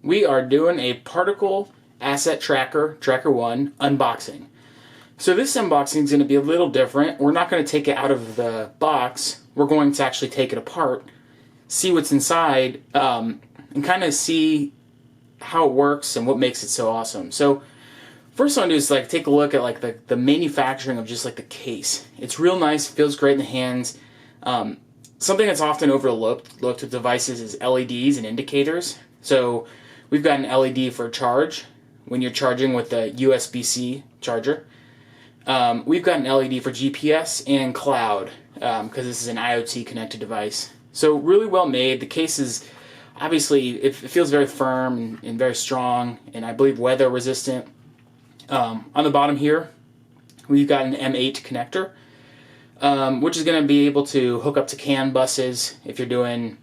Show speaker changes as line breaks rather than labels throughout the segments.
we are doing a particle asset tracker, Tracker 1 unboxing. So this unboxing is going to be a little different. We're not going to take it out of the box. We're going to actually take it apart, see what's inside, and kind of see how it works and what makes it so awesome. So first I want to do is like take a look at like the manufacturing of just like the case. It's real nice, feels great in the hands. Something that's often overlooked with devices is LEDs and indicators. So we've got an LED for charge when you're charging with the USB-C charger. We've got an LED for GPS and cloud because this is an IoT connected device. So really well made. The case is obviously, it feels very firm and very strong, and I believe weather resistant. On the bottom here, we've got an M8 connector, which is going to be able to hook up to CAN buses if you're doing,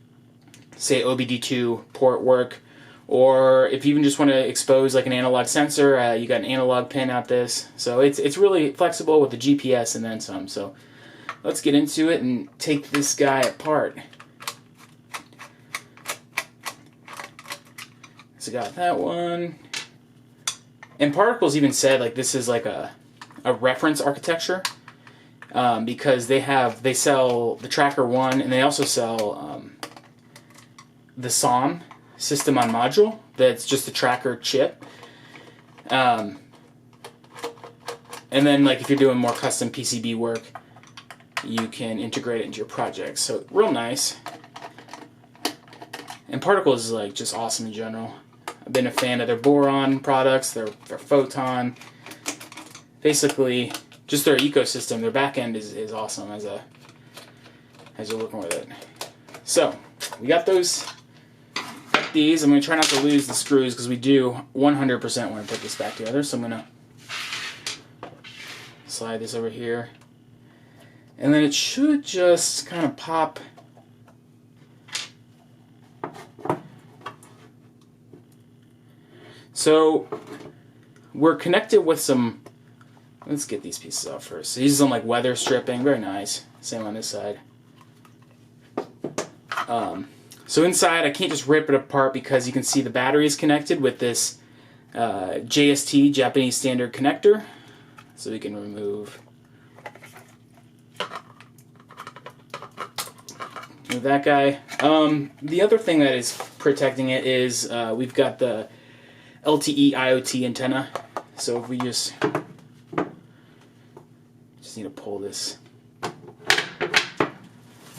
say, OBD2 port work, or if you even just want to expose like an analog sensor, you got an analog pin out this. So it's really flexible with the GPS and then some. So let's get into it and take this guy apart. So got that one. And Particles even said like this is like a reference architecture because they sell the Tracker 1 and they also sell the SOM system on module that's just a tracker chip. And then like if you're doing more custom PCB work, you can integrate it into your project. So real nice. And Particles is like just awesome in general. I've been a fan of their boron products, their photon. Basically, just their ecosystem, their back end is awesome as you're working with it. So we got these. I'm going to try not to lose the screws because we do 100% want to put this back together. So I'm going to slide this over here. And then it should just kind of pop. So we're connected with some, let's get these pieces out first. So these are some like weather stripping, very nice. Same on this side. So inside I can't just rip it apart because you can see the battery is connected with this JST, Japanese Standard Connector. So we can remove that guy. The other thing that is protecting it is we've got the LTE IoT antenna. So if we just need to pull this.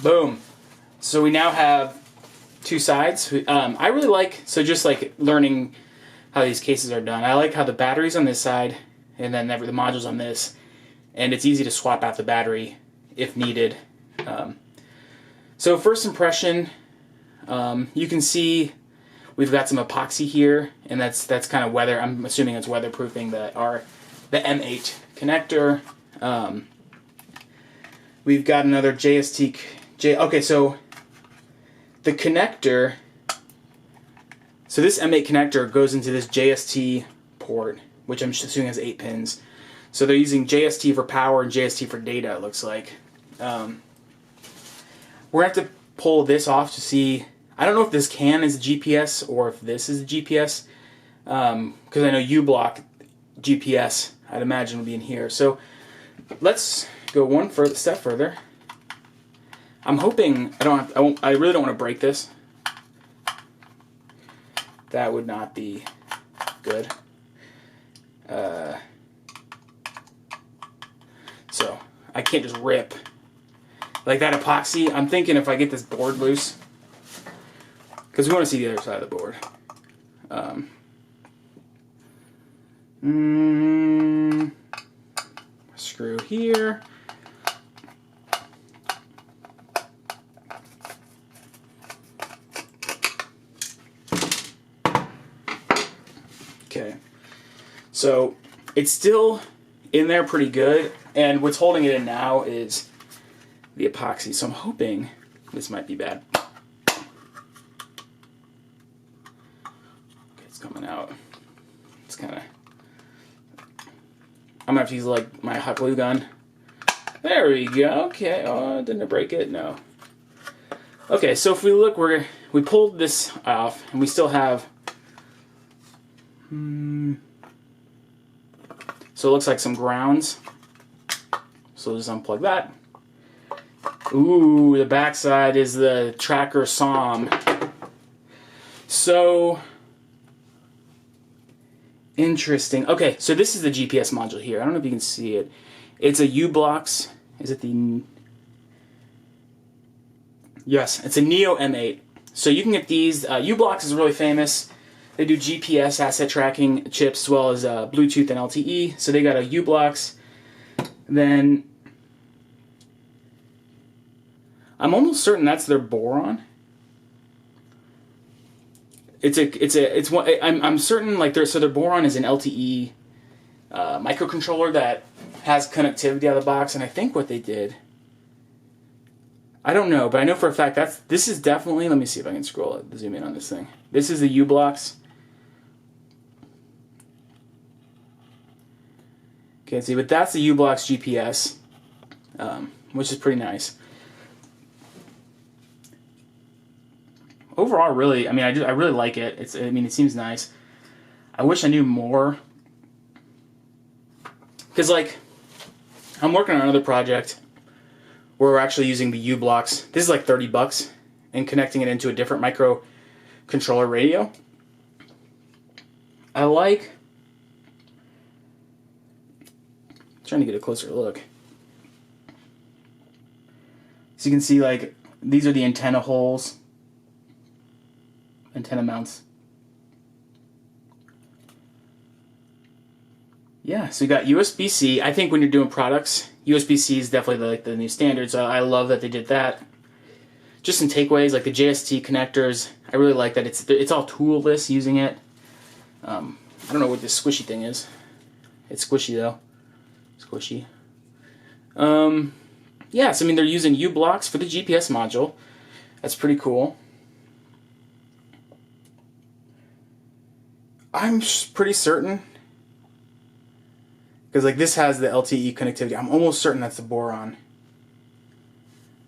Boom. So we now have two sides. I really like, so just like learning how these cases are done, I like how the battery's on this side and then the module's on this, and it's easy to swap out the battery if needed. So first impression, you can see we've got some epoxy here, and that's kind of weather. I'm assuming it's weatherproofing the M8 connector. We've got another JST. Okay, so the connector. So this M8 connector goes into this JST port, which I'm assuming has 8 pins. So they're using JST for power and JST for data. It looks like. We're gonna have to pull this off to see. I don't know if this can is a GPS or if this is a GPS, because I know U-block GPS, I'd imagine, would be in here. So let's go one step further. I'm hoping I really don't want to break this. That would not be good. So I can't just rip like that epoxy. I'm thinking if I get this board loose, because we want to see the other side of the board. Screw here. Okay. So it's still in there pretty good, and what's holding it in now is the epoxy. So I'm hoping this might be bad. Coming out. It's kind of. I'm gonna have to use like my hot glue gun. There we go. Okay. Oh, didn't it break it? No. Okay. So if we look, we pulled this off, and we still have So it looks like some grounds. So we'll just unplug that. Ooh, the backside is the tracker SOM. So interesting. Okay, so this is the GPS module here. I don't know if you can see it. It's a U-Blox. Is it the... Yes, it's a Neo M8. So you can get these. U-Blox is really famous. They do GPS asset tracking chips as well as Bluetooth and LTE. So they got a U-Blox. Then I'm almost certain that's their boron. I'm certain like their boron is an LTE microcontroller that has connectivity out of the box, and I think what they did, I don't know, but I know for a fact this is definitely, let me see if I can zoom in on this thing. This is the U-Blox. Can't see, but that's the U-Blox GPS, which is pretty nice. Overall, really, I mean, I really like it. It seems nice. I wish I knew more, because like, I'm working on another project where we're actually using the U-Blox. This is like $30, and connecting it into a different microcontroller radio. Trying to get a closer look. So you can see, like, these are the antenna holes. Antenna mounts. Yeah, so you got USB-C. I think when you're doing products, USB-C is definitely the new standard, so I love that they did that. Just some takeaways, like the JST connectors. I really like that it's all toolless using it. I don't know what this squishy thing is. It's squishy, though. Squishy. Yeah, so I mean, they're using U-Blox for the GPS module. That's pretty cool. I'm pretty certain, because like this has the LTE connectivity. I'm almost certain that's the boron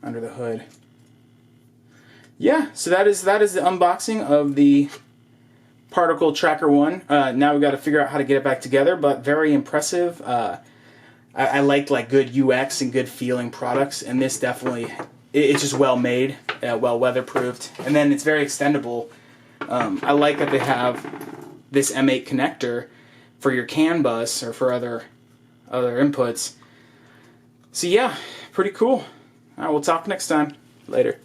under the hood. Yeah, so that is the unboxing of the Particle Tracker 1. Now we've got to figure out how to get it back together, but very impressive. I liked like good UX and good feeling products, and this definitely, it's just well made, well weatherproofed, and then it's very extendable. I like that they have this M8 connector for your CAN bus or for other inputs. So yeah, pretty cool. All right, we'll talk next time. Later.